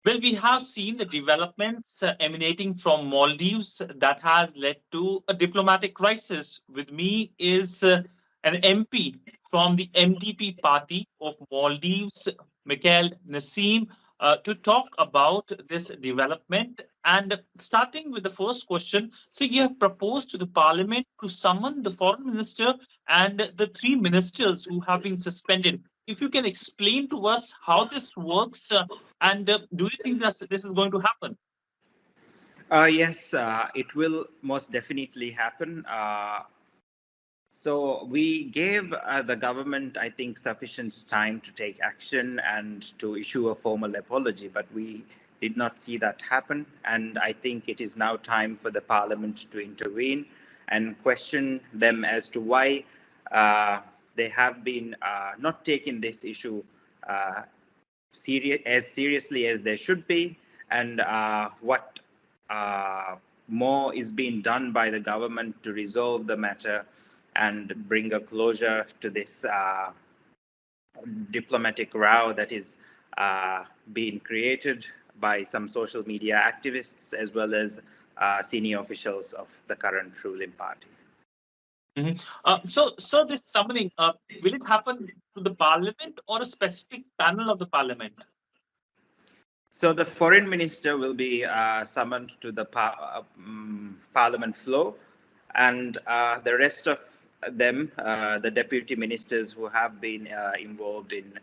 Well, we have seen the developments emanating from Maldives that has led to a diplomatic crisis. With me is an MP from the MDP party of Maldives, Mickail Naseem, to talk about this development. And starting with the first question, so you have proposed to the parliament to summon the foreign minister and the three ministers who have been suspended. If you can explain to us how this works, and do you think that this is going to happen? Yes, it will most definitely happen. So we gave the government, I think, sufficient time to take action and to issue a formal apology, but we did not see that happen. And I think it is now time for the parliament to intervene and question them as to why uh, they have been not taking this issue uh, as seriously as they should be, and what uh, more is being done by the government to resolve the matter and bring a closure to this diplomatic row that is being created by some social media activists as well as senior officials of the current ruling party. Mhm. So this summoning, will it happen to the parliament or a specific panel of the parliament? So the foreign minister will be summoned to the parliament floor, and the rest of them, the deputy ministers who have been involved in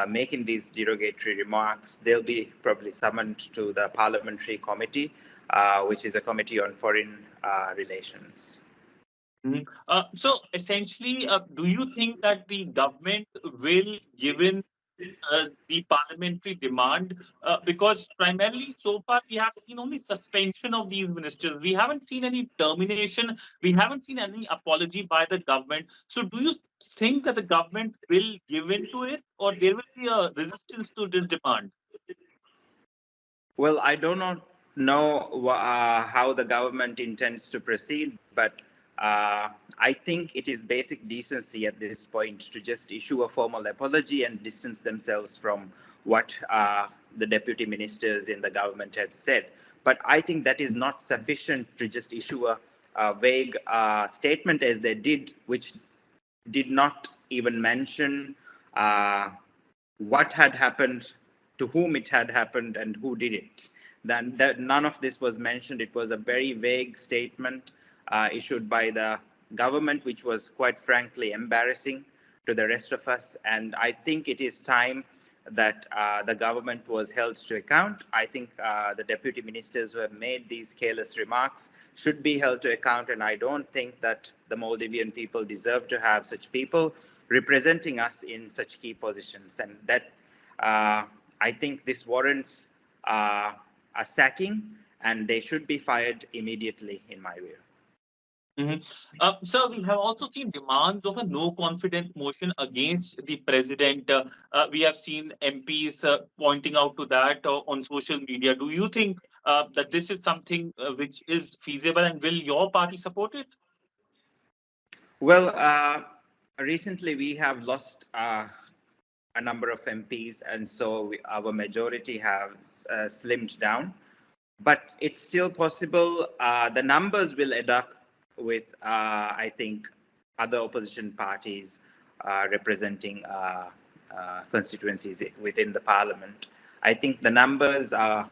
making these derogatory remarks, they'll be probably summoned to the parliamentary committee, which is a committee on foreign relations. Mhm. So essentially, do you think that the government will give in the parliamentary demand? Because primarily so far we have seen only suspension of these ministers. We haven't seen any termination. We haven't seen any apology by the government. So do you think that the government will give in to it, or there will be a resistance to this demand? Well, I do not know how the government intends to proceed, but I think it is basic decency at this point to just issue a formal apology and distance themselves from what the deputy ministers in the government had said. But I think that is not sufficient to just issue a vague statement as they did, which did not even mention uh, what had happened, to whom it had happened, and who did it. Then that none of this was mentioned. It was a very vague statement issued by the government, which was quite frankly embarrassing to the rest of us. And I think it is time that the government was held to account. I think the deputy ministers who have made these careless remarks should be held to account. And I don't think that the Maldivian people deserve to have such people representing us in such key positions. And that uh, I think this warrants a sacking, and they should be fired immediately, in my view. Mhm. So we have also seen demands of a no confidence motion against the president. We have seen MPs pointing out to that on social media. Do you think that this is something which is feasible, and will your party support it? Well, recently we have lost a number of MPs, and so our majority has slimmed down. But it's still possible. The numbers will add up with, I think, other opposition parties representing constituencies within the parliament. I think the numbers are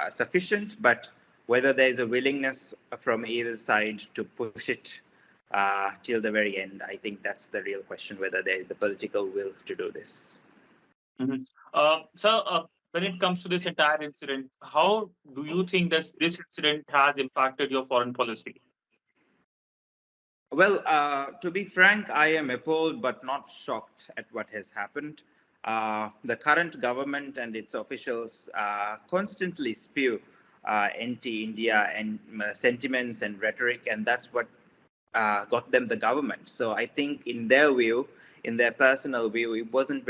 sufficient, but whether there is a willingness from either side to push it till the very end, I think that's the real question, whether there is the political will to do this. Mhm. So when it comes to this entire incident, how do you think that this incident has impacted your foreign policy? Well, to be frank, I am appalled but not shocked at what has happened. The current government and its officials constantly spew anti-India and sentiments and rhetoric, and that's what got them the government. So I think, in their view, in their personal view, it wasn't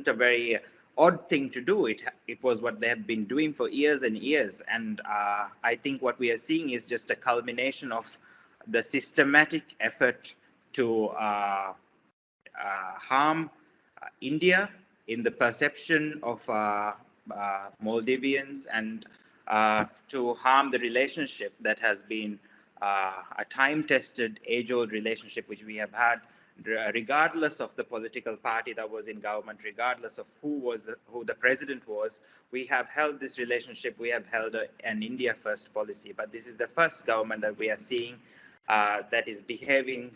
a very odd thing to do. It was what they have been doing for years and years, and I think what we are seeing is just a culmination of the systematic effort to harm India in the perception of Maldivians and to harm the relationship that has been a time-tested, age-old relationship which we have had, regardless of the political party that was in government, regardless of who the president was. We have held this relationship. We have held an India first policy, but this is the first government that we are seeing that is behaving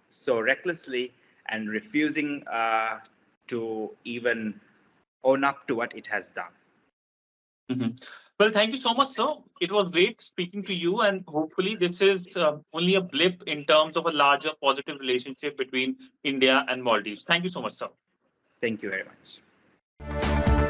so recklessly and refusing to even own up to what it has done. Mhm. Well, thank you so much, sir. It was great speaking to you, and hopefully, this is only a blip in terms of a larger positive relationship between India and Maldives. Thank you so much, sir. Thank you very much.